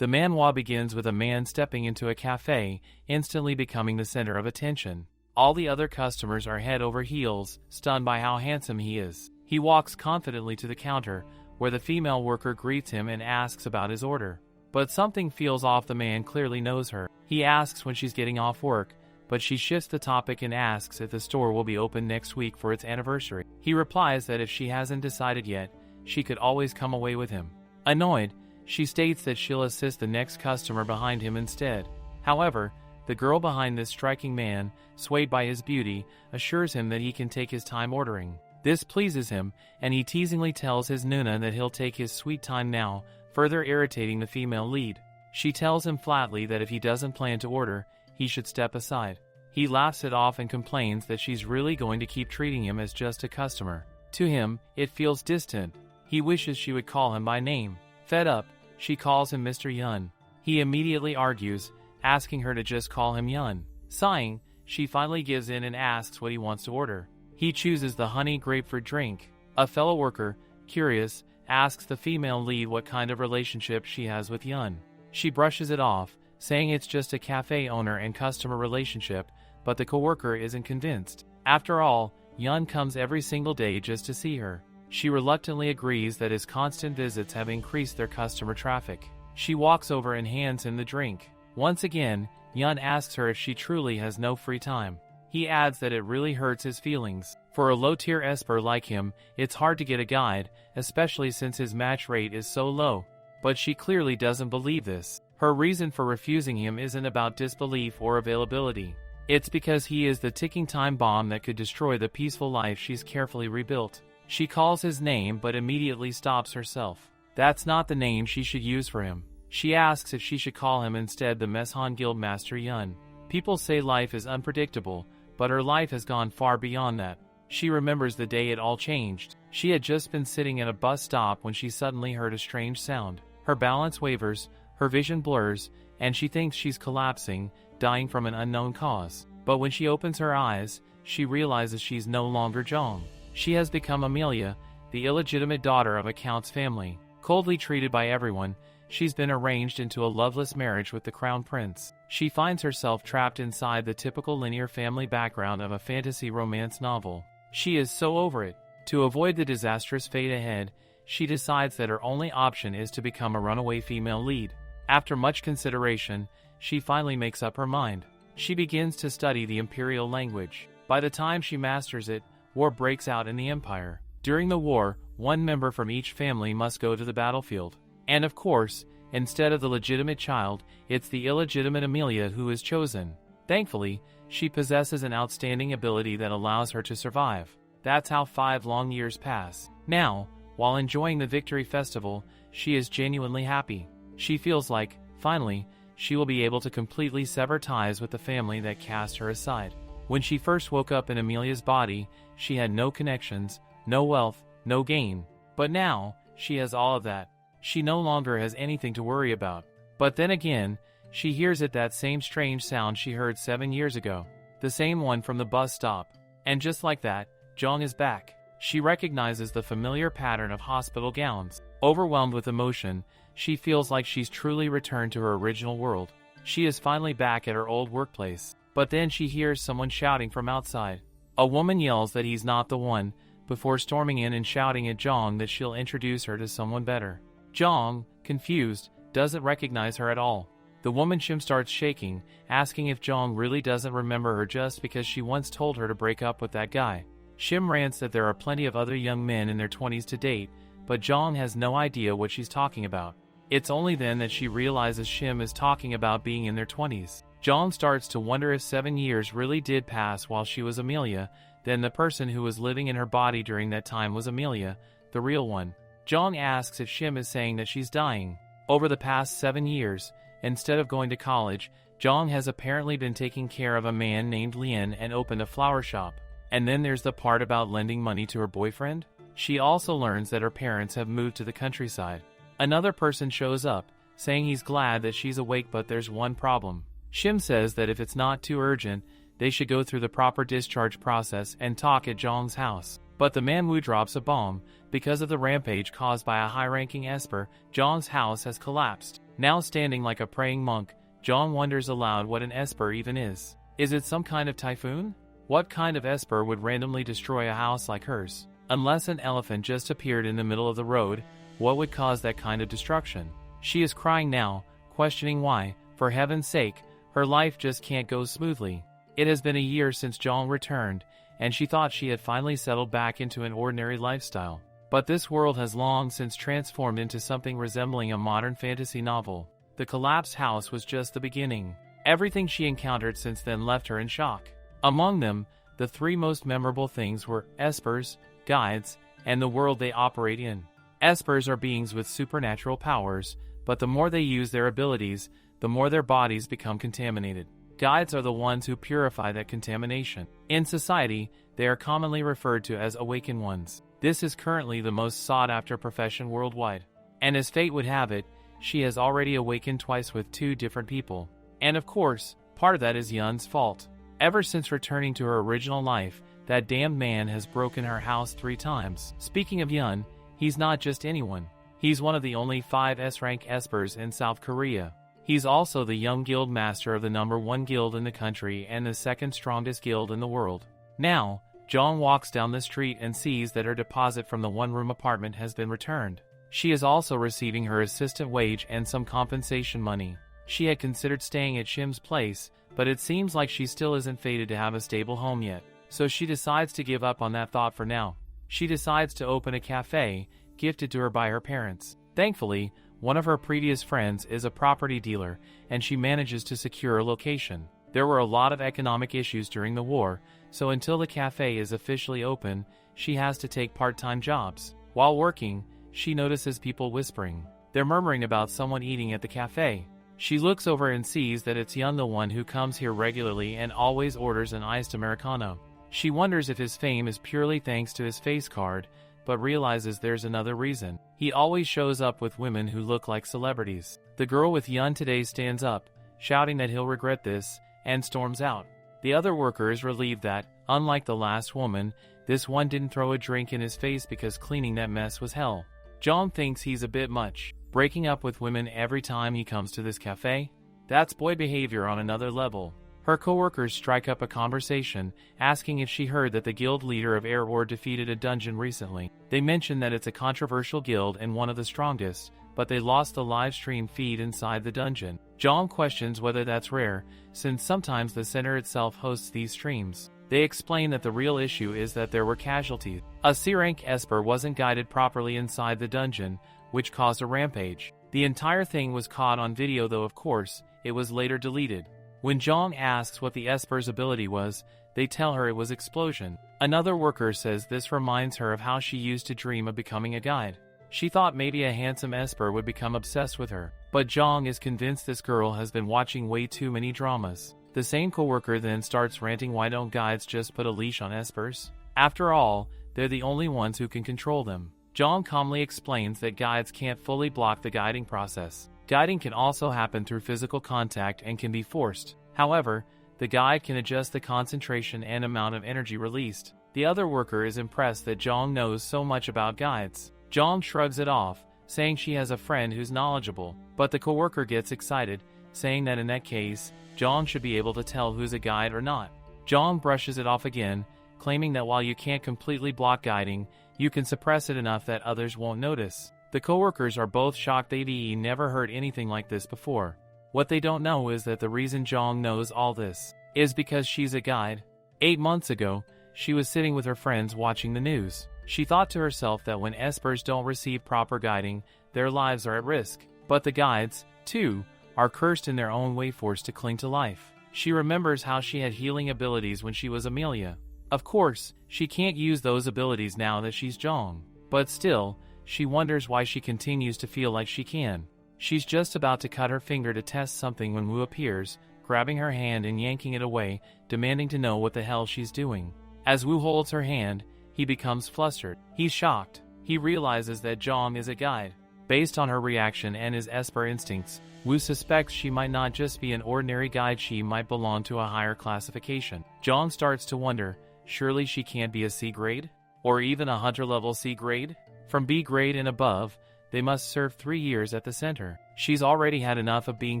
The manhwa begins with a man stepping into a cafe, instantly becoming the center of attention. All the other customers are head over heels, stunned by how handsome he is. He walks confidently to the counter, where the female worker greets him and asks about his order. But something feels off. The man clearly knows her. He asks when she's getting off work, but she shifts the topic and asks if the store will be open next week for its anniversary. He replies that if she hasn't decided yet, she could always come away with him. Annoyed, she states that she'll assist the next customer behind him instead. However, the girl behind this striking man, swayed by his beauty, assures him that he can take his time ordering. This pleases him, and he teasingly tells his Nuna that he'll take his sweet time now, further irritating the female lead. She tells him flatly that if he doesn't plan to order, he should step aside. He laughs it off and complains that she's really going to keep treating him as just a customer. To him, it feels distant. He wishes she would call him by name. Fed up, she calls him Mr. Yun. He immediately argues, asking her to just call him Yun. Sighing, she finally gives in and asks what he wants to order. He chooses the honey grapefruit drink. A fellow worker, curious, asks the female lead what kind of relationship she has with Yun. She brushes it off, saying it's just a cafe owner and customer relationship, but the coworker isn't convinced. After all, Yun comes every single day just to see her. She reluctantly agrees that his constant visits have increased their customer traffic. She walks over and hands him the drink. Once again, Yun asks her if she truly has no free time. He adds that it really hurts his feelings. For a low-tier esper like him, it's hard to get a guide, especially since his match rate is so low. But she clearly doesn't believe this. Her reason for refusing him isn't about disbelief or availability. It's because he is the ticking time bomb that could destroy the peaceful life she's carefully rebuilt. She calls his name but immediately stops herself. That's not the name she should use for him. She asks if she should call him instead the Meshan Guildmaster Yun. People say life is unpredictable, but her life has gone far beyond that. She remembers the day it all changed. She had just been sitting at a bus stop when she suddenly heard a strange sound. Her balance wavers, her vision blurs, and she thinks she's collapsing, dying from an unknown cause. But when she opens her eyes, she realizes she's no longer Zhang. She has become Amelia, the illegitimate daughter of a count's family. Coldly treated by everyone, she's been arranged into a loveless marriage with the crown prince. She finds herself trapped inside the typical linear family background of a fantasy romance novel. She is so over it. To avoid the disastrous fate ahead, she decides that her only option is to become a runaway female lead. After much consideration, she finally makes up her mind. She begins to study the imperial language. By the time she masters it, war breaks out in the empire. During the war, one member from each family must go to the battlefield. And of course, instead of the legitimate child, it's the illegitimate Amelia who is chosen. Thankfully, she possesses an outstanding ability that allows her to survive. That's how 5 long years pass. Now, while enjoying the victory festival, she is genuinely happy. She feels like, finally, she will be able to completely sever ties with the family that cast her aside. When she first woke up in Amelia's body, she had no connections, no wealth, no gain. But now, she has all of that. She no longer has anything to worry about. But then again, she hears that same strange sound she heard 7 years ago. The same one from the bus stop. And just like that, Zhang is back. She recognizes the familiar pattern of hospital gowns. Overwhelmed with emotion, she feels like she's truly returned to her original world. She is finally back at her old workplace. But then she hears someone shouting from outside. A woman yells that he's not the one, before storming in and shouting at Zhang that she'll introduce her to someone better. Zhang, confused, doesn't recognize her at all. The woman Shim starts shaking, asking if Zhang really doesn't remember her just because she once told her to break up with that guy. Shim rants that there are plenty of other young men in their 20s to date, but Zhang has no idea what she's talking about. It's only then that she realizes Shim is talking about being in their 20s. Zhang starts to wonder if 7 years really did pass while she was Amelia, then the person who was living in her body during that time was Amelia, the real one. Zhang asks if Shim is saying that she's dying. Over the past 7 years, instead of going to college, Zhang has apparently been taking care of a man named Lien and opened a flower shop. And then there's the part about lending money to her boyfriend. She also learns that her parents have moved to the countryside. Another person shows up, saying he's glad that she's awake, but there's one problem. Shim says that if it's not too urgent, they should go through the proper discharge process and talk at Zhang's house. But the Manwu drops a bomb. Because of the rampage caused by a high-ranking esper, Zhang's house has collapsed. Now standing like a praying monk, John wonders aloud what an esper even is. Is it some kind of typhoon? What kind of esper would randomly destroy a house like hers? Unless an elephant just appeared in the middle of the road, what would cause that kind of destruction? She is crying now, questioning why, for heaven's sake, her life just can't go smoothly. It has been a year since John returned, and she thought she had finally settled back into an ordinary lifestyle. But this world has long since transformed into something resembling a modern fantasy novel. The collapsed house was just the beginning. Everything she encountered since then left her in shock. Among them, the three most memorable things were espers, guides, and the world they operate in. Espers are beings with supernatural powers, but the more they use their abilities, the more their bodies become contaminated. Guides are the ones who purify that contamination. In society, they are commonly referred to as awakened ones. This is currently the most sought-after profession worldwide. And as fate would have it, she has already awakened twice with two different people. And of course, part of that is Yun's fault. Ever since returning to her original life, that damned man has broken her house 3 times. Speaking of Yun, he's not just anyone. He's one of the only 5 S-rank espers in South Korea. He's also the young guild master of the #1 guild in the country and the 2nd strongest guild in the world. Now, John walks down the street and sees that her deposit from the one-room apartment has been returned. She is also receiving her assistant wage and some compensation money. She had considered staying at Shim's place, but it seems like she still isn't fated to have a stable home yet. So she decides to give up on that thought for now. She decides to open a cafe, gifted to her by her parents. Thankfully, one of her previous friends is a property dealer, and she manages to secure a location. There were a lot of economic issues during the war, so until the cafe is officially open, she has to take part-time jobs. While working, she notices people whispering. They're murmuring about someone eating at the cafe. She looks over and sees that it's Yun, the one who comes here regularly and always orders an iced Americano. She wonders if his fame is purely thanks to his face card, but realizes there's another reason. He always shows up with women who look like celebrities. The girl with Yun today stands up, shouting that he'll regret this, and storms out. The other worker is relieved that, unlike the last woman, this one didn't throw a drink in his face because cleaning that mess was hell. John thinks he's a bit much, breaking up with women every time he comes to this cafe. That's boy behavior on another level. Her coworkers strike up a conversation, asking if she heard that the guild leader of Air War defeated a dungeon recently. They mention that it's a controversial guild and one of the strongest, but they lost the live stream feed inside the dungeon. John questions whether that's rare, since sometimes the center itself hosts these streams. They explain that the real issue is that there were casualties. A C-rank esper wasn't guided properly inside the dungeon, which caused a rampage. The entire thing was caught on video, though of course, it was later deleted. When Jong asks what the esper's ability was, they tell her it was explosion. Another worker says this reminds her of how she used to dream of becoming a guide. She thought maybe a handsome esper would become obsessed with her, but Jong is convinced this girl has been watching way too many dramas. The same coworker then starts ranting, why don't guides just put a leash on espers? After all, they're the only ones who can control them. Jong calmly explains that guides can't fully block the guiding process. Guiding can also happen through physical contact and can be forced. However, the guide can adjust the concentration and amount of energy released. The other worker is impressed that Jong knows so much about guides. Jong shrugs it off, saying she has a friend who's knowledgeable, but the coworker gets excited, saying that in that case, Jong should be able to tell who's a guide or not. Jong brushes it off again, claiming that while you can't completely block guiding, you can suppress it enough that others won't notice. The coworkers are both shocked. They've never heard anything like this before. What they don't know is that the reason Jong knows all this is because she's a guide. 8 months ago, she was sitting with her friends watching the news. She thought to herself that when espers don't receive proper guiding, their lives are at risk. But the guides, too, are cursed in their own way, forced to cling to life. She remembers how she had healing abilities when she was Amelia. Of course, she can't use those abilities now that she's Jong. But still, she wonders why she continues to feel like she can. She's just about to cut her finger to test something when Wu appears, grabbing her hand and yanking it away, demanding to know what the hell she's doing. As Wu holds her hand, he becomes flustered. He's shocked. He realizes that Jong is a guide. Based on her reaction and his esper instincts, Wu suspects she might not just be an ordinary guide, she might belong to a higher classification. Jong starts to wonder, surely she can't be a C grade? Or even a hunter level C grade? From B grade and above, they must serve 3 years at the center. She's already had enough of being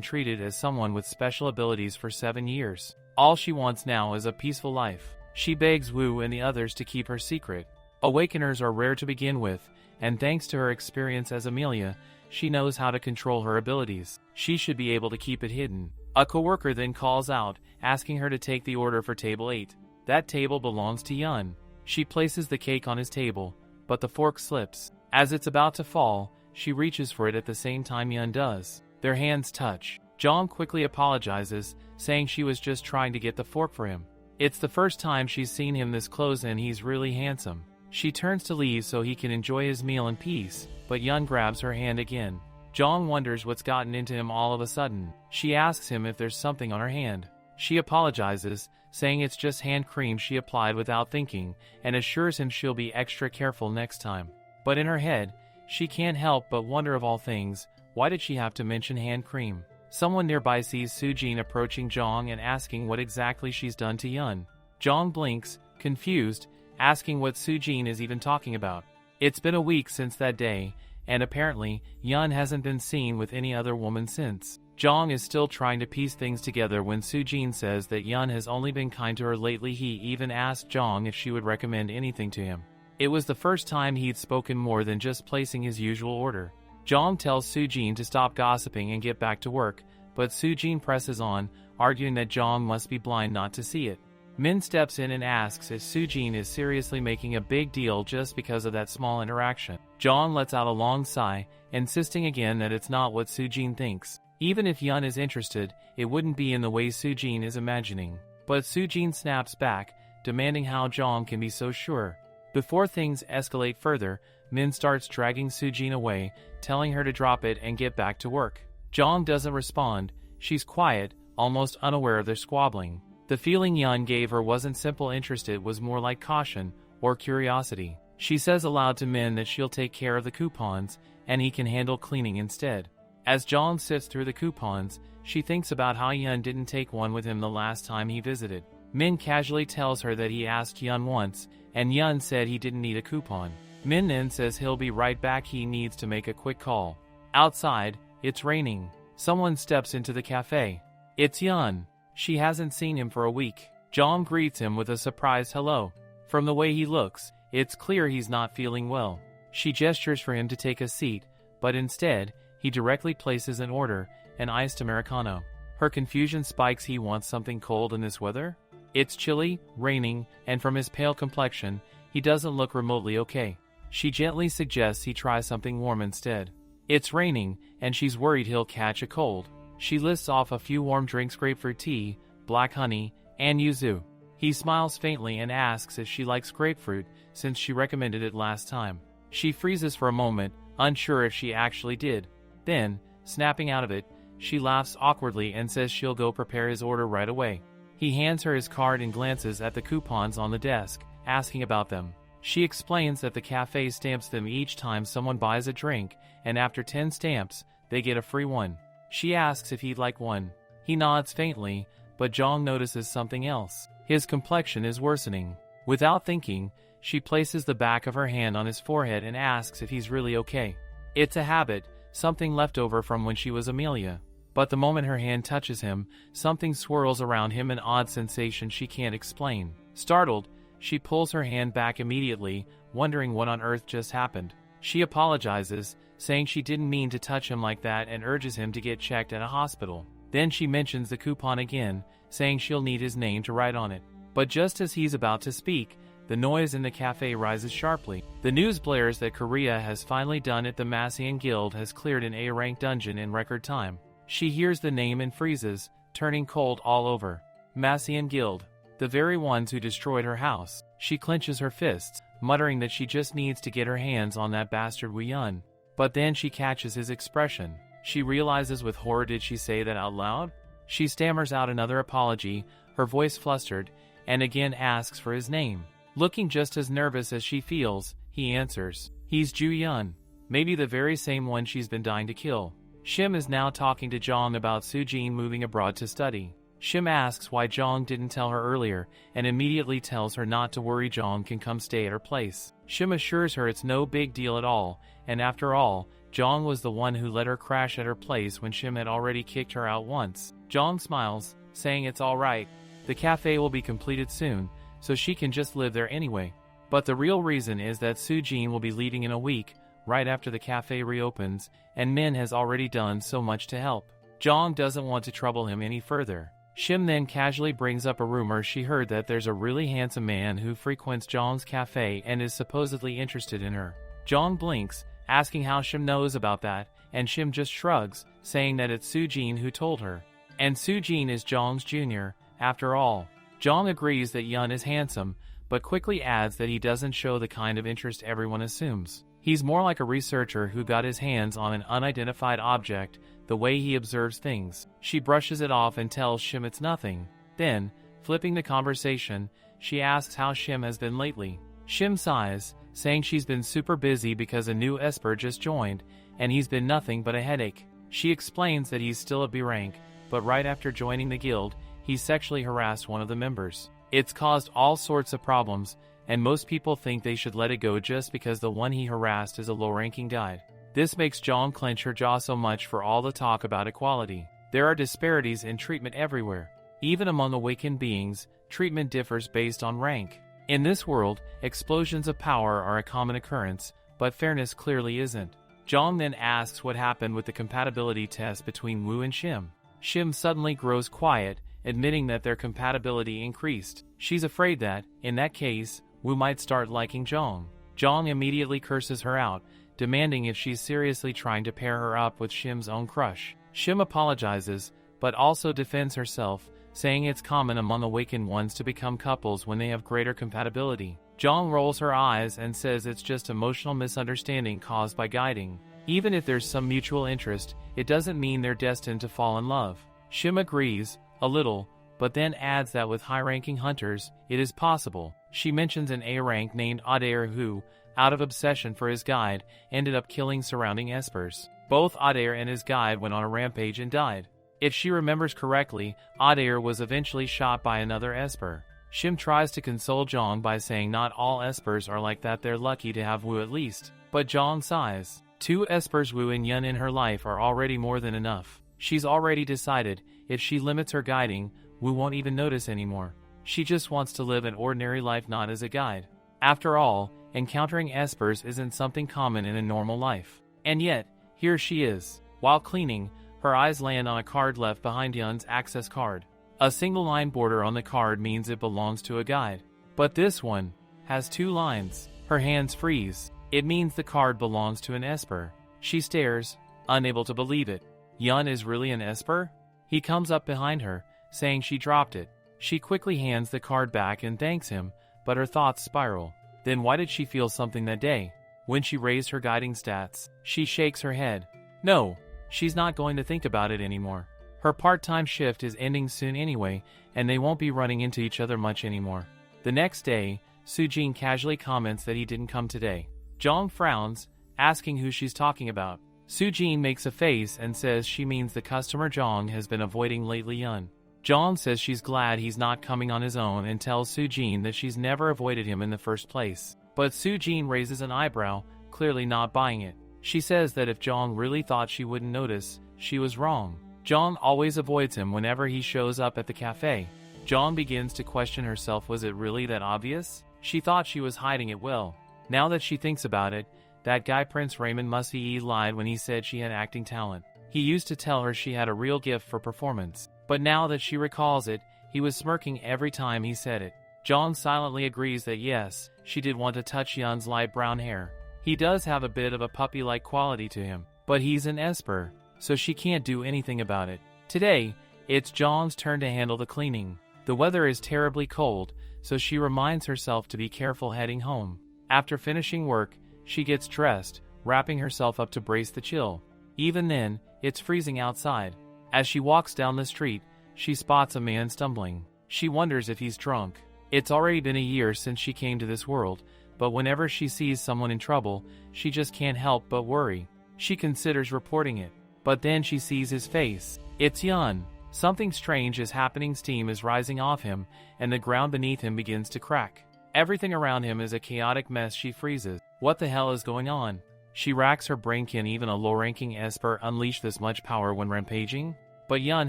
treated as someone with special abilities for 7 years. All she wants now is a peaceful life. She begs Wu and the others to keep her secret. Awakeners are rare to begin with, and thanks to her experience as Amelia, she knows how to control her abilities. She should be able to keep it hidden. A coworker then calls out, asking her to take the order for table 8. That table belongs to Yun. She places the cake on his table, but the fork slips. As it's about to fall, she reaches for it at the same time Yun does. Their hands touch. Jong quickly apologizes, saying she was just trying to get the fork for him. It's the first time she's seen him this close and he's really handsome. She turns to leave so he can enjoy his meal in peace, but Yun grabs her hand again. Jong wonders what's gotten into him all of a sudden. She asks him if there's something on her hand. She apologizes, saying it's just hand cream she applied without thinking, and assures him she'll be extra careful next time. But in her head, she can't help but wonder of all things, why did she have to mention hand cream? Someone nearby sees Sujin approaching Jong and asking what exactly she's done to Yun. Jong blinks, confused, asking what Sujin is even talking about. It's been a week since that day, and apparently, Yun hasn't been seen with any other woman since. Jong is still trying to piece things together when Sujin says that Yun has only been kind to her lately. He even asked Jong if she would recommend anything to him. It was the first time he'd spoken more than just placing his usual order. Jong tells Sujin to stop gossiping and get back to work, but Sujin presses on, arguing that Jong must be blind not to see it. Min steps in and asks if Sujin is seriously making a big deal just because of that small interaction. Jong lets out a long sigh, insisting again that it's not what Sujin thinks. Even if Yun is interested, it wouldn't be in the way Sujin is imagining. But Sujin snaps back, demanding how Jong can be so sure. Before things escalate further, Min starts dragging Sujin away, telling her to drop it and get back to work. Jong doesn't respond. She's quiet, almost unaware of their squabbling. The feeling Yun gave her wasn't simple interest, it was more like caution or curiosity. She says aloud to Min that she'll take care of the coupons, and he can handle cleaning instead. As Jong sifts through the coupons, she thinks about how Yun didn't take one with him the last time he visited. Min casually tells her that he asked Yun once, and Yun said he didn't need a coupon. Min then says he'll be right back, he needs to make a quick call. Outside, it's raining. Someone steps into the cafe. It's Yun. She hasn't seen him for a week. Jong greets him with a surprised hello. From the way he looks, it's clear he's not feeling well. She gestures for him to take a seat, but instead, he directly places an order, an iced Americano. Her confusion spikes. He wants something cold in this weather? It's chilly, raining, and from his pale complexion, he doesn't look remotely okay. She gently suggests he try something warm instead. It's raining, and she's worried he'll catch a cold. She lists off a few warm drinks: grapefruit tea, black honey, and yuzu. He smiles faintly and asks if she likes grapefruit, since she recommended it last time. She freezes for a moment, unsure if she actually did. Then, snapping out of it, she laughs awkwardly and says she'll go prepare his order right away. He hands her his card and glances at the coupons on the desk, asking about them. She explains that the cafe stamps them each time someone buys a drink, and after 10 stamps, they get a free one. She asks if he'd like one. He nods faintly, but Jong notices something else. His complexion is worsening. Without thinking, she places the back of her hand on his forehead and asks if he's really okay. It's a habit, something left over from when she was Amelia. But the moment her hand touches him, something swirls around him, an odd sensation she can't explain. Startled, she pulls her hand back immediately, wondering what on earth just happened. She apologizes, saying she didn't mean to touch him like that, and urges him to get checked at a hospital. Then she mentions the coupon again, saying she'll need his name to write on it. But just as he's about to speak, the noise in the cafe rises sharply. The news blares that Korea has finally done it. The Massian Guild has cleared an A-rank dungeon in record time. She hears the name and freezes, turning cold all over. Massian Guild. The very ones who destroyed her house. She clenches her fists, muttering that she just needs to get her hands on that bastard Wu Yun. But then she catches his expression. She realizes with horror, did she say that out loud? She stammers out another apology, her voice flustered, and again asks for his name. Looking just as nervous as she feels, he answers. He's Ju Yun. Maybe the very same one she's been dying to kill. Shim is now talking to Jong about Sujin moving abroad to study. Shim asks why Jong didn't tell her earlier, and immediately tells her not to worry, Jong can come stay at her place. Shim assures her it's no big deal at all, and after all, Jong was the one who let her crash at her place when Shim had already kicked her out once. Jong smiles, saying it's alright. The cafe will be completed soon, so she can just live there anyway. But the real reason is that Soo-jin will be leaving in a week, right after the cafe reopens, and Min has already done so much to help. Jong doesn't want to trouble him any further. Shim then casually brings up a rumor she heard that there's a really handsome man who frequents Jong's cafe and is supposedly interested in her. Jong blinks, asking how Shim knows about that, and Shim just shrugs, saying that it's Soo-jin who told her. And Soo-jin is Jong's junior, after all. Jong agrees that Yun is handsome, but quickly adds that he doesn't show the kind of interest everyone assumes. He's more like a researcher who got his hands on an unidentified object, the way he observes things. She brushes it off and tells Shim it's nothing. Then, flipping the conversation, she asks how Shim has been lately. Shim sighs, saying she's been super busy because a new esper just joined, and he's been nothing but a headache. She explains that he's still a B rank, but right after joining the guild, he sexually harassed one of the members. It's caused all sorts of problems, and most people think they should let it go just because the one he harassed is a low-ranking guy. This makes Jong clench her jaw so much for all the talk about equality. There are disparities in treatment everywhere. Even among awakened beings, treatment differs based on rank. In this world, explosions of power are a common occurrence, but fairness clearly isn't. Jong then asks what happened with the compatibility test between Woo and Shim. Shim suddenly grows quiet, admitting that their compatibility increased. She's afraid that, in that case, Woo might start liking Jong. Jong immediately curses her out, demanding if she's seriously trying to pair her up with Shim's own crush. Shim apologizes, but also defends herself, saying it's common among awakened ones to become couples when they have greater compatibility. Jong rolls her eyes and says it's just emotional misunderstanding caused by guiding. Even if there's some mutual interest, it doesn't mean they're destined to fall in love. Shim agrees, a little, but then adds that with high-ranking hunters, it is possible. She mentions an A-rank named Adair who, out of obsession for his guide, ended up killing surrounding espers. Both Adair and his guide went on a rampage and died. If she remembers correctly, Adair was eventually shot by another esper. Shim tries to console Jong by saying not all espers are like that, they're lucky to have Woo at least. But Jong sighs. 2 espers Woo and Yun in her life are already more than enough. She's already decided, if she limits her guiding, Woo won't even notice anymore. She just wants to live an ordinary life, not as a guide. After all, encountering espers isn't something common in a normal life. And yet, here she is. While cleaning, her eyes land on a card left behind Yun's access card. A single line border on the card means it belongs to a guide. But this one has 2 lines. Her hands freeze. It means the card belongs to an esper. She stares, unable to believe it. Yun is really an esper? He comes up behind her, saying she dropped it. She quickly hands the card back and thanks him, but her thoughts spiral. Then why did she feel something that day? When she raised her guiding stats, she shakes her head. No, she's not going to think about it anymore. Her part-time shift is ending soon anyway, and they won't be running into each other much anymore. The next day, Soo-jin casually comments that he didn't come today. Jong frowns, asking who she's talking about. Soo-jin makes a face and says she means the customer Jong has been avoiding lately. Yun. Jong says she's glad he's not coming on his own and tells Soo-jin that she's never avoided him in the first place. But Soo-jin raises an eyebrow, clearly not buying it. She says that if Jong really thought she wouldn't notice, she was wrong. Jong always avoids him whenever he shows up at the cafe. Jong begins to question herself, was it really that obvious? She thought she was hiding it well. Now that she thinks about it, that guy Prince Raymond must be lied when he said she had acting talent. He used to tell her she had a real gift for performance. But now that she recalls it, he was smirking every time he said it. Jong silently agrees that yes, she did want to touch Yun's light brown hair. He does have a bit of a puppy-like quality to him, but he's an esper, so she can't do anything about it. Today, it's Jong's turn to handle the cleaning. The weather is terribly cold, so she reminds herself to be careful heading home. After finishing work, she gets dressed, wrapping herself up to brace the chill. Even then, it's freezing outside. As she walks down the street, she spots a man stumbling. She wonders if he's drunk. It's already been a year since she came to this world, but whenever she sees someone in trouble, she just can't help but worry. She considers reporting it, but then she sees his face. It's Yun. Something strange is happening. Steam is rising off him, and the ground beneath him begins to crack. Everything around him is a chaotic mess. She freezes. What the hell is going on? She racks her brain. Can even a low-ranking esper unleash this much power when rampaging? But Yun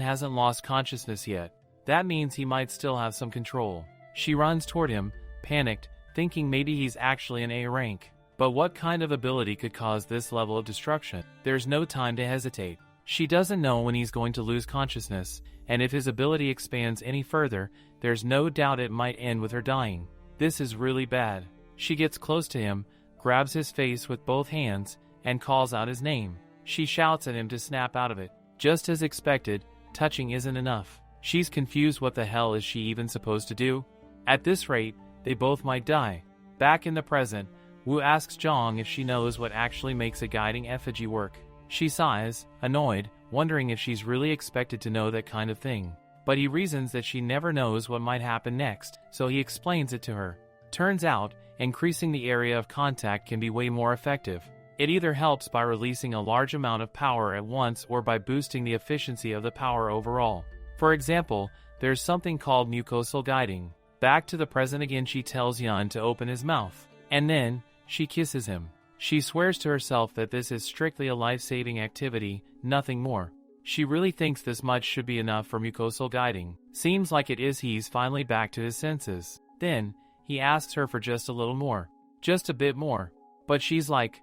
hasn't lost consciousness yet. That means he might still have some control. She runs toward him, panicked, thinking maybe he's actually an A rank. But what kind of ability could cause this level of destruction? There's no time to hesitate. She doesn't know when he's going to lose consciousness, and if his ability expands any further, there's no doubt it might end with her dying. This is really bad. She gets close to him, grabs his face with both hands, and calls out his name. She shouts at him to snap out of it. Just as expected, touching isn't enough. She's confused. What the hell is she even supposed to do? At this rate, they both might die. Back in the present, Wu asks Zhang if she knows what actually makes a guiding effigy work. She sighs, annoyed, wondering if she's really expected to know that kind of thing. But he reasons that she never knows what might happen next, so he explains it to her. Turns out, increasing the area of contact can be way more effective. It either helps by releasing a large amount of power at once or by boosting the efficiency of the power overall. For example, there's something called mucosal guiding. Back to the present again, she tells Yun to open his mouth. And then, she kisses him. She swears to herself that this is strictly a life-saving activity, nothing more. She really thinks this much should be enough for mucosal guiding. Seems like it is. He's finally back to his senses. Then, he asks her for just a little more. Just a bit more. But she's like,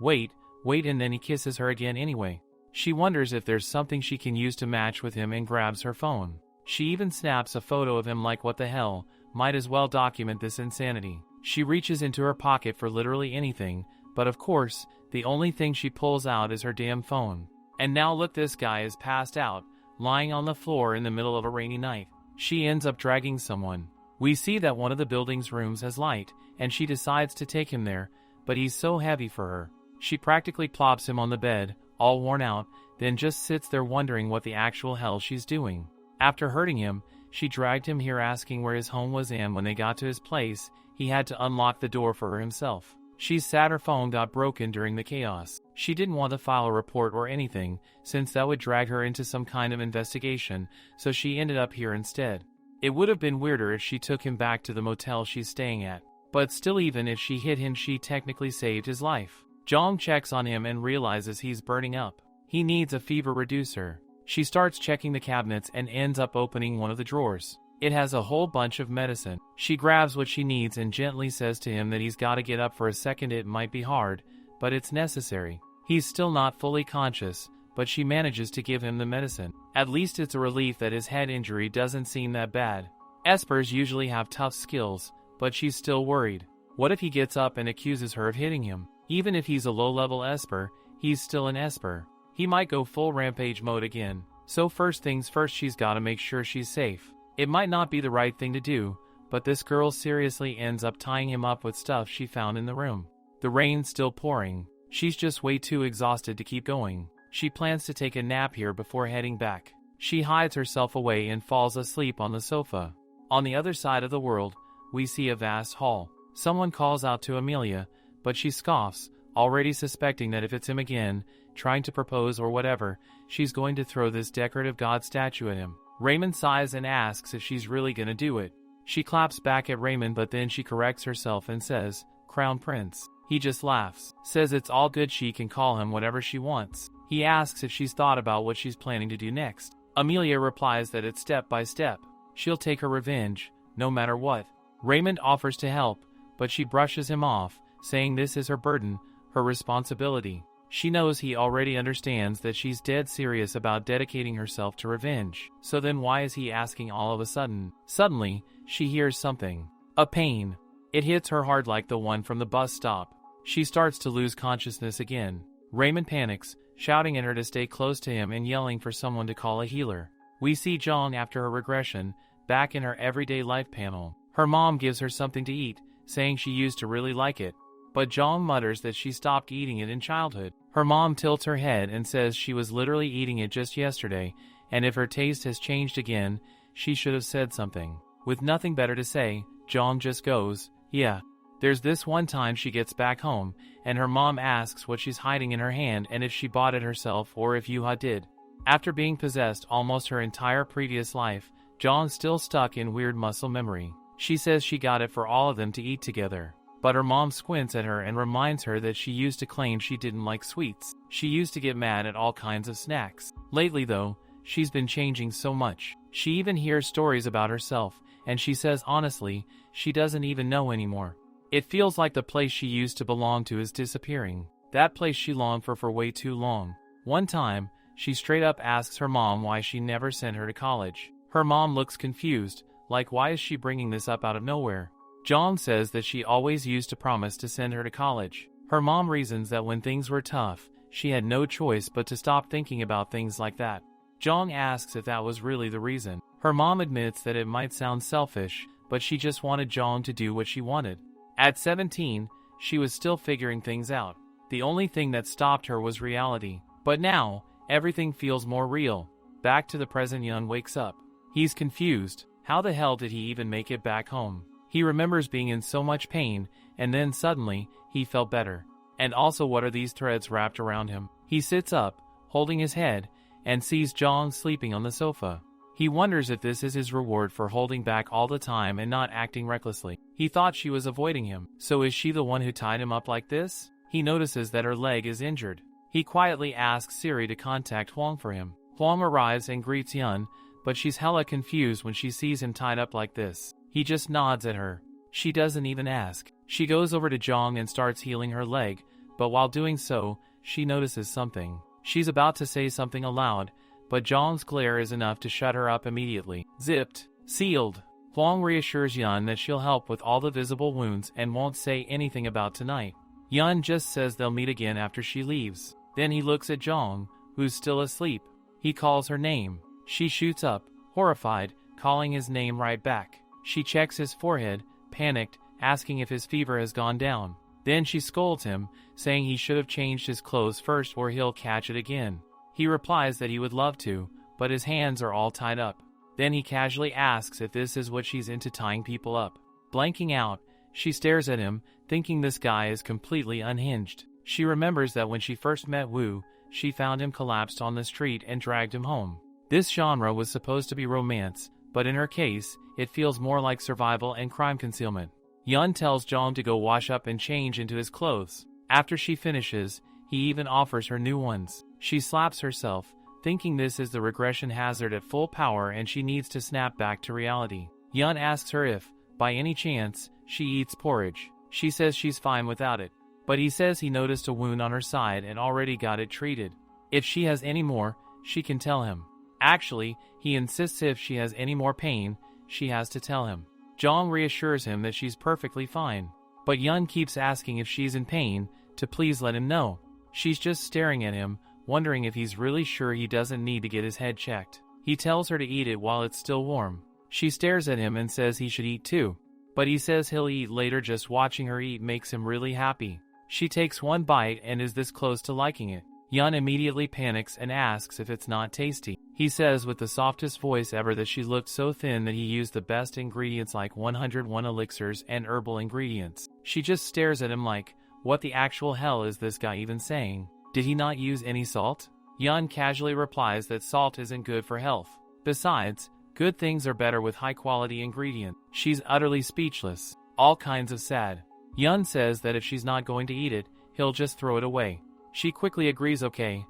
wait, and then he kisses her again anyway. She wonders if there's something she can use to match with him and grabs her phone. She even snaps a photo of him. Like, what the hell, might as well document this insanity. She reaches into her pocket for literally anything, but of course, the only thing she pulls out is her damn phone. And now look, this guy is passed out, lying on the floor in the middle of a rainy night. She ends up dragging someone. We see that one of the building's rooms has light, and she decides to take him there, but he's so heavy for her. She practically plops him on the bed, all worn out, then just sits there wondering what the actual hell she's doing. After hurting him, she dragged him here, asking where his home was, and when they got to his place, he had to unlock the door for her himself. She's sad her phone got broken during the chaos. She didn't want to file a report or anything, since that would drag her into some kind of investigation, so she ended up here instead. It would have been weirder if she took him back to the motel she's staying at. But still, even if she hit him, she technically saved his life. Zhang checks on him and realizes he's burning up. He needs a fever reducer. She starts checking the cabinets and ends up opening one of the drawers. It has a whole bunch of medicine. She grabs what she needs and gently says to him that he's got to get up for a second. It might be hard, but it's necessary. He's still not fully conscious, but she manages to give him the medicine. At least it's a relief that his head injury doesn't seem that bad. Espers usually have tough skills, but she's still worried. What if he gets up and accuses her of hitting him? Even if he's a low-level esper, he's still an esper. He might go full rampage mode again. So first things first, she's got to make sure she's safe. It might not be the right thing to do, but this girl seriously ends up tying him up with stuff she found in the room. The rain's still pouring. She's just way too exhausted to keep going. She plans to take a nap here before heading back. She hides herself away and falls asleep on the sofa. On the other side of the world, we see a vast hall. Someone calls out to Amelia, but she scoffs, already suspecting that if it's him again, trying to propose or whatever, she's going to throw this decorative god statue at him. Raymond sighs and asks if she's really gonna do it. She claps back at Raymond, but then she corrects herself and says, "Crown Prince." He just laughs, says it's all good, she can call him whatever she wants. He asks if she's thought about what she's planning to do next. Amelia replies that it's step by step. She'll take her revenge, no matter what. Raymond offers to help, but she brushes him off, saying this is her burden, her responsibility. She knows he already understands that she's dead serious about dedicating herself to revenge. So then why is he asking all of a sudden? Suddenly, she hears something. A pain. It hits her hard, like the one from the bus stop. She starts to lose consciousness again. Raymond panics, shouting at her to stay close to him and yelling for someone to call a healer. We see Zhang after her regression, back in her everyday life panel. Her mom gives her something to eat, saying she used to really like it. But Zhang mutters that she stopped eating it in childhood. Her mom tilts her head and says she was literally eating it just yesterday, and if her taste has changed again, she should have said something. With nothing better to say, Zhang just goes, "Yeah." There's this one time she gets back home, and her mom asks what she's hiding in her hand and if she bought it herself or if Yuha did. After being possessed almost her entire previous life, Zhang's still stuck in weird muscle memory. She says she got it for all of them to eat together. But her mom squints at her and reminds her that she used to claim she didn't like sweets. She used to get mad at all kinds of snacks. Lately though, she's been changing so much. She even hears stories about herself, and she says honestly, she doesn't even know anymore. It feels like the place she used to belong to is disappearing. That place she longed for way too long. One time, she straight up asks her mom why she never sent her to college. Her mom looks confused, like why is she bringing this up out of nowhere? Jong says that she always used to promise to send her to college. Her mom reasons that when things were tough, she had no choice but to stop thinking about things like that. Jong asks if that was really the reason. Her mom admits that it might sound selfish, but she just wanted Jong to do what she wanted. At 17, she was still figuring things out. The only thing that stopped her was reality. But now, everything feels more real. Back to the present, Yun wakes up. He's confused. How the hell did he even make it back home? He remembers being in so much pain, and then suddenly, he felt better. And also, what are these threads wrapped around him? He sits up, holding his head, and sees Jong sleeping on the sofa. He wonders if this is his reward for holding back all the time and not acting recklessly. He thought she was avoiding him. So is she the one who tied him up like this? He notices that her leg is injured. He quietly asks Siri to contact Huang for him. Huang arrives and greets Yun, but she's hella confused when she sees him tied up like this. He just nods at her. She doesn't even ask. She goes over to Jong and starts healing her leg, but while doing so, she notices something. She's about to say something aloud, but Jong's glare is enough to shut her up immediately. Zipped. Sealed. Huang reassures Yun that she'll help with all the visible wounds and won't say anything about tonight. Yun just says they'll meet again after she leaves. Then he looks at Jong, who's still asleep. He calls her name. She shoots up, horrified, calling his name right back. She checks his forehead, panicked, asking if his fever has gone down. Then she scolds him, saying he should have changed his clothes first or he'll catch it again. He replies that he would love to, but his hands are all tied up. Then he casually asks if this is what she's into, tying people up. Blanking out, she stares at him, thinking this guy is completely unhinged. She remembers that when she first met Wu, she found him collapsed on the street and dragged him home. This genre was supposed to be romance, but in her case, it feels more like survival and crime concealment. Yun tells Jong to go wash up and change into his clothes. After she finishes, he even offers her new ones. She slaps herself, thinking this is the regression hazard at full power and she needs to snap back to reality. Yun asks her if, by any chance, she eats porridge. She says she's fine without it, but he says he noticed a wound on her side and already got it treated. If she has any more, she can tell him. Actually, he insists if she has any more pain, she has to tell him. Jong reassures him that she's perfectly fine, but Yun keeps asking if she's in pain, to please let him know. She's just staring at him, wondering if he's really sure he doesn't need to get his head checked. He tells her to eat it while it's still warm. She stares at him and says he should eat too, but he says he'll eat later. Just watching her eat makes him really happy. She takes one bite and is this close to liking it. Yun immediately panics and asks if it's not tasty. He says with the softest voice ever that she looked so thin that he used the best ingredients like 101 elixirs and herbal ingredients. She just stares at him like, what the actual hell is this guy even saying? Did he not use any salt? Yun casually replies that salt isn't good for health. Besides, good things are better with high-quality ingredients. She's utterly speechless, all kinds of sad. Yun says that if she's not going to eat it, he'll just throw it away. She quickly agrees, okay,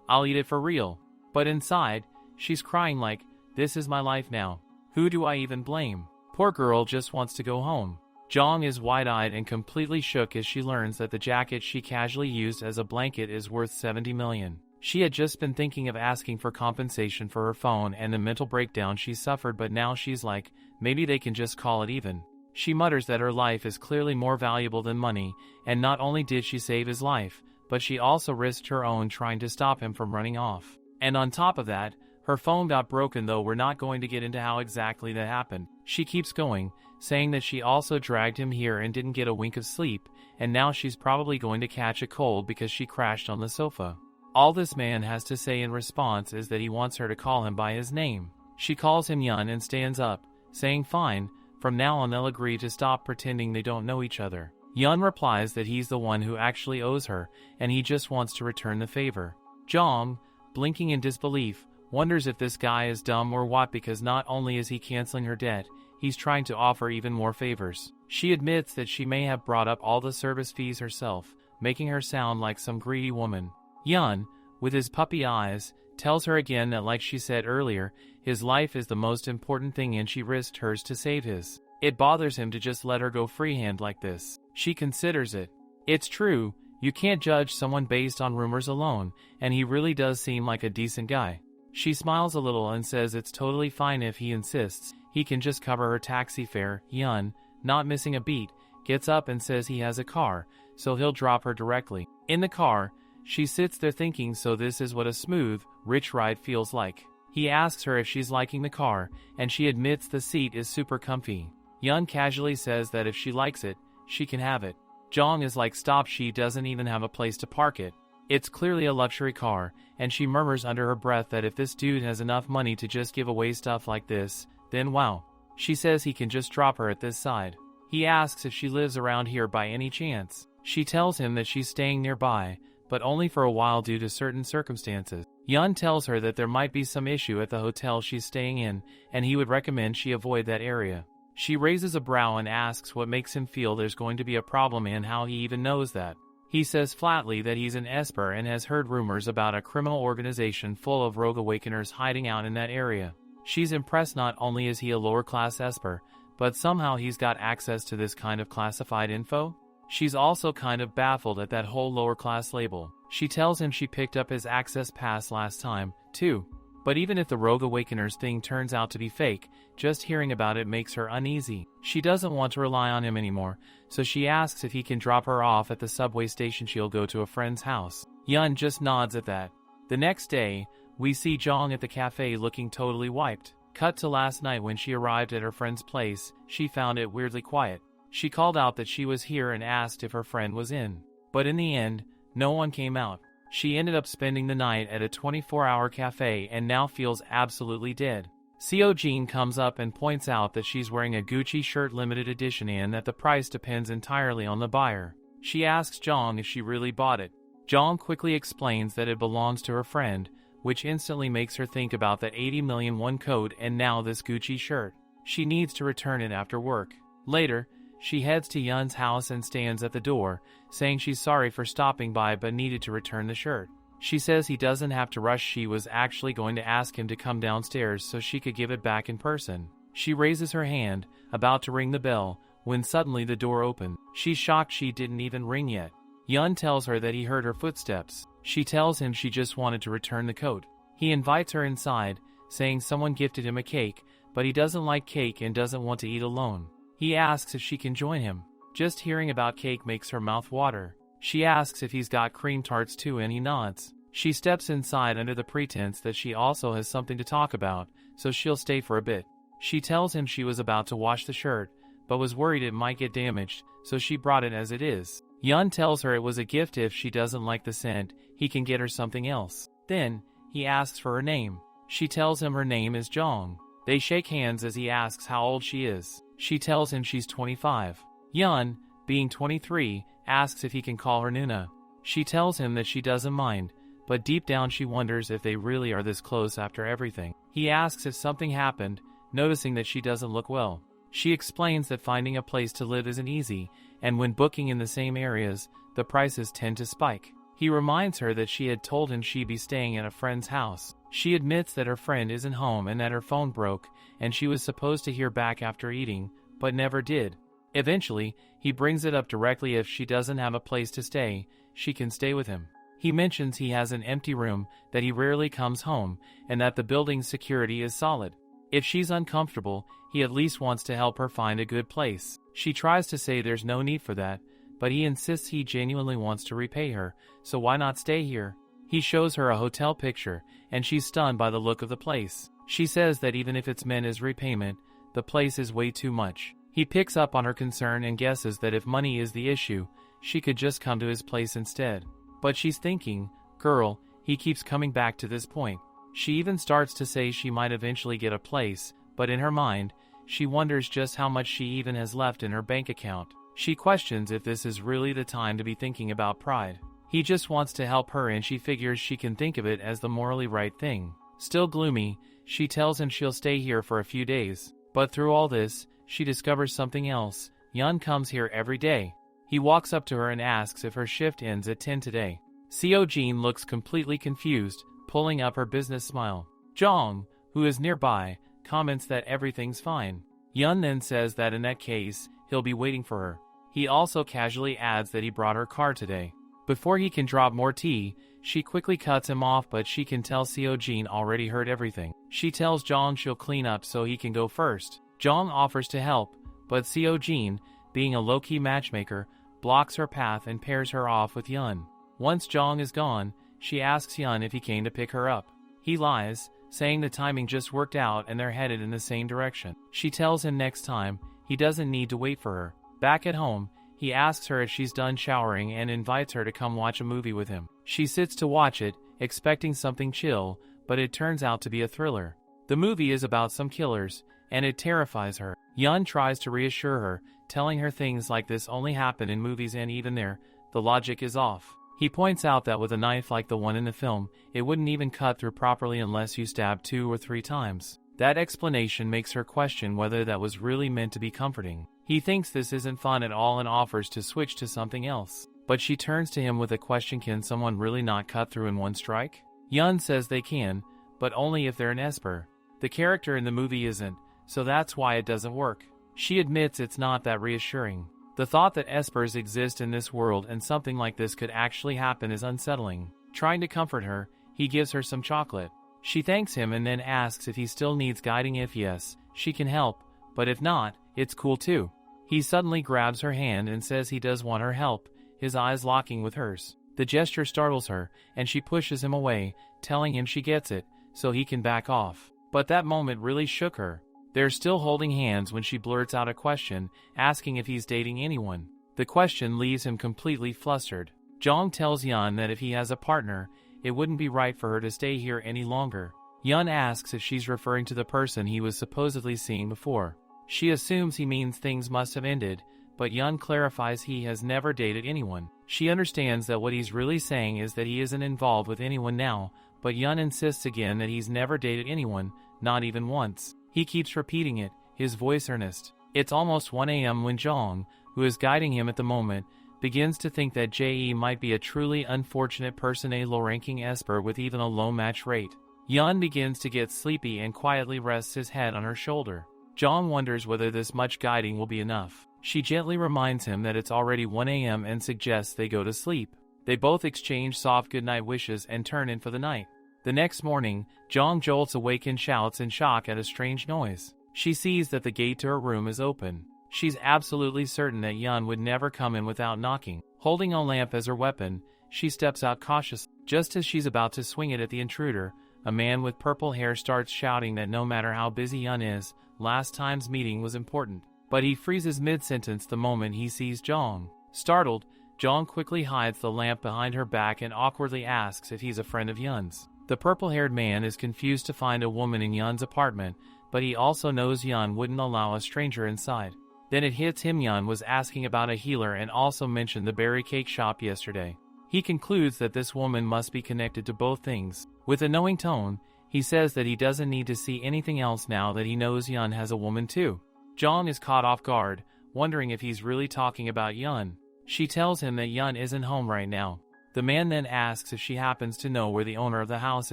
I'll eat it for real. But inside, she's crying like, this is my life now. Who do I even blame? Poor girl just wants to go home. Jong is wide-eyed and completely shook as she learns that the jacket she casually used as a blanket is worth 70 million. She had just been thinking of asking for compensation for her phone and the mental breakdown she suffered, but now she's like, maybe they can just call it even. She mutters that her life is clearly more valuable than money, and not only did she save his life, but she also risked her own trying to stop him from running off. And on top of that, her phone got broken, though we're not going to get into how exactly that happened. She keeps going, saying that she also dragged him here and didn't get a wink of sleep, and now she's probably going to catch a cold because she crashed on the sofa. All this man has to say in response is that he wants her to call him by his name. She calls him Yun and stands up, saying fine, from now on they'll agree to stop pretending they don't know each other. Yun replies that he's the one who actually owes her, and he just wants to return the favor. Jong, blinking in disbelief, wonders if this guy is dumb or what, because not only is he canceling her debt, he's trying to offer even more favors. She admits that she may have brought up all the service fees herself, making her sound like some greedy woman. Yun, with his puppy eyes, tells her again that, like she said earlier, his life is the most important thing and she risked hers to save his. It bothers him to just let her go freehand like this. She considers it. It's true, you can't judge someone based on rumors alone, and he really does seem like a decent guy. She smiles a little and says it's totally fine if he insists. He can just cover her taxi fare. Yun, not missing a beat, gets up and says he has a car, so he'll drop her directly. In the car, she sits there thinking, so this is what a smooth, rich ride feels like. He asks her if she's liking the car, and she admits the seat is super comfy. Yun casually says that if she likes it, she can have it. Jong is like, stop, she doesn't even have a place to park it. It's clearly a luxury car, and she murmurs under her breath that if this dude has enough money to just give away stuff like this, then wow. She says he can just drop her at this side. He asks if she lives around here by any chance. She tells him that she's staying nearby, but only for a while due to certain circumstances. Yun tells her that there might be some issue at the hotel she's staying in, and he would recommend she avoid that area. She raises a brow and asks what makes him feel there's going to be a problem and how he even knows that. He says flatly that he's an esper and has heard rumors about a criminal organization full of rogue awakeners hiding out in that area. She's impressed not only is he a lower-class esper, but somehow he's got access to this kind of classified info. She's also kind of baffled at that whole lower-class label. She tells him she picked up his access pass last time, too. But even if the Rogue Awakeners thing turns out to be fake, just hearing about it makes her uneasy. She doesn't want to rely on him anymore, so she asks if he can drop her off at the subway station. She'll go to a friend's house. Yun just nods at that. The next day, we see Jong at the cafe looking totally wiped. Cut to last night when she arrived at her friend's place, she found it weirdly quiet. She called out that she was here and asked if her friend was in. But in the end, no one came out. She ended up spending the night at a 24-hour cafe and now feels absolutely dead. Seo Jin comes up and points out that she's wearing a Gucci shirt limited edition and that the price depends entirely on the buyer. She asks Jong if she really bought it. Jong quickly explains that it belongs to her friend, which instantly makes her think about that 80 million won coat and now this Gucci shirt. She needs to return it after work. Later, she heads to Yun's house and stands at the door, saying she's sorry for stopping by but needed to return the shirt. She says he doesn't have to rush. She was actually going to ask him to come downstairs so she could give it back in person. She raises her hand, about to ring the bell, when suddenly the door opens. She's shocked she didn't even ring yet. Yun tells her that he heard her footsteps. She tells him she just wanted to return the coat. He invites her inside, saying someone gifted him a cake, but he doesn't like cake and doesn't want to eat alone. He asks if she can join him. Just hearing about cake makes her mouth water. She asks if he's got cream tarts too and he nods. She steps inside under the pretense that she also has something to talk about, so she'll stay for a bit. She tells him she was about to wash the shirt, but was worried it might get damaged, so she brought it as it is. Yun tells her it was a gift. If she doesn't like the scent, he can get her something else. Then, he asks for her name. She tells him her name is Jong. They shake hands as he asks how old she is. She tells him she's 25. Yun, being 23, asks if he can call her Nuna. She tells him that she doesn't mind, but deep down she wonders if they really are this close after everything. He asks if something happened, noticing that she doesn't look well. She explains that finding a place to live isn't easy, and when booking in the same areas, the prices tend to spike. He reminds her that she had told him she'd be staying at a friend's house. She admits that her friend isn't home and that her phone broke, and she was supposed to hear back after eating, but never did. Eventually, he brings it up directly. If she doesn't have a place to stay, she can stay with him. He mentions he has an empty room, that he rarely comes home, and that the building's security is solid. If she's uncomfortable, he at least wants to help her find a good place. She tries to say there's no need for that, but he insists he genuinely wants to repay her, so why not stay here? He shows her a hotel picture, and she's stunned by the look of the place. She says that even if it's meant as repayment, the place is way too much. He picks up on her concern and guesses that if money is the issue, she could just come to his place instead. But she's thinking, girl, he keeps coming back to this point. She even starts to say she might eventually get a place, but in her mind, she wonders just how much she even has left in her bank account. She questions if this is really the time to be thinking about pride. He just wants to help her and she figures she can think of it as the morally right thing. Still gloomy, she tells him she'll stay here for a few days. But through all this, she discovers something else. Yun comes here every day. He walks up to her and asks if her shift ends at 10 today. Seo Jin looks completely confused, pulling up her business smile. Jong, who is nearby, comments that everything's fine. Yun then says that in that case, he'll be waiting for her. He also casually adds that he brought her car today. Before he can drop more tea, she quickly cuts him off, but she can tell Seo Jin already heard everything. She tells Jong she'll clean up so he can go first. Jong offers to help, but Seo Jin, being a low-key matchmaker, blocks her path and pairs her off with Yun. Once Jong is gone, she asks Yun if he came to pick her up. He lies, saying the timing just worked out and they're headed in the same direction. She tells him next time, he doesn't need to wait for her. Back at home, he asks her if she's done showering and invites her to come watch a movie with him. She sits to watch it, expecting something chill, but it turns out to be a thriller. The movie is about some killers, and it terrifies her. Yun tries to reassure her, telling her things like this only happen in movies and even there, the logic is off. He points out that with a knife like the one in the film, it wouldn't even cut through properly unless you stab 2 or 3 times. That explanation makes her question whether that was really meant to be comforting. He thinks this isn't fun at all and offers to switch to something else. But she turns to him with a question: can someone really not cut through in one strike? Yun says they can, but only if they're an esper. The character in the movie isn't, so that's why it doesn't work. She admits it's not that reassuring. The thought that espers exist in this world and something like this could actually happen is unsettling. Trying to comfort her, he gives her some chocolate. She thanks him and then asks if he still needs guiding. If yes, she can help, but if not, it's cool too. He suddenly grabs her hand and says he does want her help, his eyes locking with hers. The gesture startles her, and she pushes him away, telling him she gets it, so he can back off. But that moment really shook her. They're still holding hands when she blurts out a question, asking if he's dating anyone. The question leaves him completely flustered. Jong tells Yun that if he has a partner, it wouldn't be right for her to stay here any longer. Yun asks if she's referring to the person he was supposedly seeing before. She assumes he means things must have ended, but Yun clarifies he has never dated anyone. She understands that what he's really saying is that he isn't involved with anyone now, but Yun insists again that he's never dated anyone, not even once. He keeps repeating it, his voice earnest. It's almost 1 a.m. when Jong, who is guiding him at the moment, begins to think that J.E. might be a truly unfortunate person, a low-ranking esper with even a low match rate. Yun begins to get sleepy and quietly rests his head on her shoulder. Jong wonders whether this much guiding will be enough. She gently reminds him that it's already 1 a.m. and suggests they go to sleep. They both exchange soft goodnight wishes and turn in for the night. The next morning, Jong jolts awake and shouts in shock at a strange noise. She sees that the gate to her room is open. She's absolutely certain that Yun would never come in without knocking. Holding a lamp as her weapon, she steps out cautiously. Just as she's about to swing it at the intruder, a man with purple hair starts shouting that no matter how busy Yun is, last time's meeting was important. But he freezes mid-sentence the moment he sees Jong. Startled, Jong quickly hides the lamp behind her back and awkwardly asks if he's a friend of Yun's. The purple-haired man is confused to find a woman in Yun's apartment, but he also knows Yun wouldn't allow a stranger inside. Then it hits him Yun was asking about a healer and also mentioned the berry cake shop yesterday. He concludes that this woman must be connected to both things. With a knowing tone, he says that he doesn't need to see anything else now that he knows Yun has a woman too. Jong is caught off guard, wondering if he's really talking about Yun. She tells him that Yun isn't home right now. The man then asks if she happens to know where the owner of the house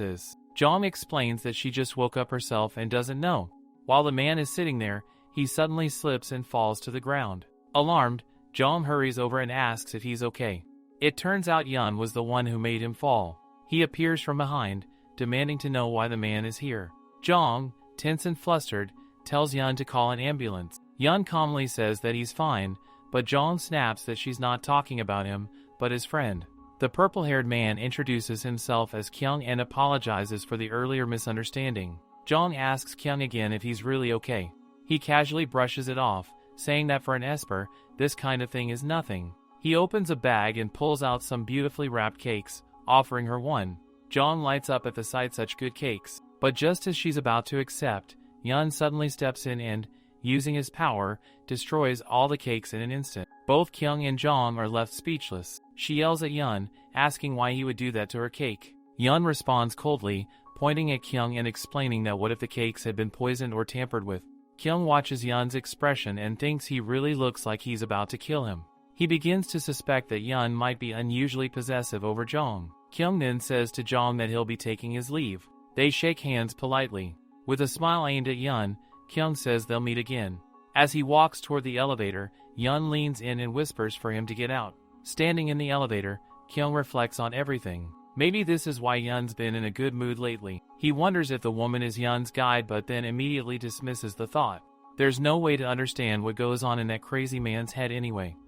is. Jong explains that she just woke up herself and doesn't know. While the man is sitting there, he suddenly slips and falls to the ground. Alarmed, Jong hurries over and asks if he's okay. It turns out Yun was the one who made him fall. He appears from behind, demanding to know why the man is here. Jong, tense and flustered, tells Yun to call an ambulance. Yun calmly says that he's fine, but Jong snaps that she's not talking about him, but his friend. The purple-haired man introduces himself as Kyung and apologizes for the earlier misunderstanding. Jong asks Kyung again if he's really okay. He casually brushes it off, saying that for an esper, this kind of thing is nothing. He opens a bag and pulls out some beautifully wrapped cakes, offering her one. Jong lights up at the sight such good cakes, but just as she's about to accept, Yun suddenly steps in and, using his power, destroys all the cakes in an instant. Both Kyung and Jong are left speechless. She yells at Yun, asking why he would do that to her cake. Yun responds coldly, pointing at Kyung and explaining that what if the cakes had been poisoned or tampered with. Kyung watches Yun's expression and thinks he really looks like he's about to kill him. He begins to suspect that Yun might be unusually possessive over Jong. Kyung then says to Jong that he'll be taking his leave. They shake hands politely. With a smile aimed at Yun, Kyung says they'll meet again. As he walks toward the elevator, Yun leans in and whispers for him to get out. Standing in the elevator, Kyung reflects on everything. Maybe this is why Yun's been in a good mood lately. He wonders if the woman is Yun's guide, but then immediately dismisses the thought. There's no way to understand what goes on in that crazy man's head anyway.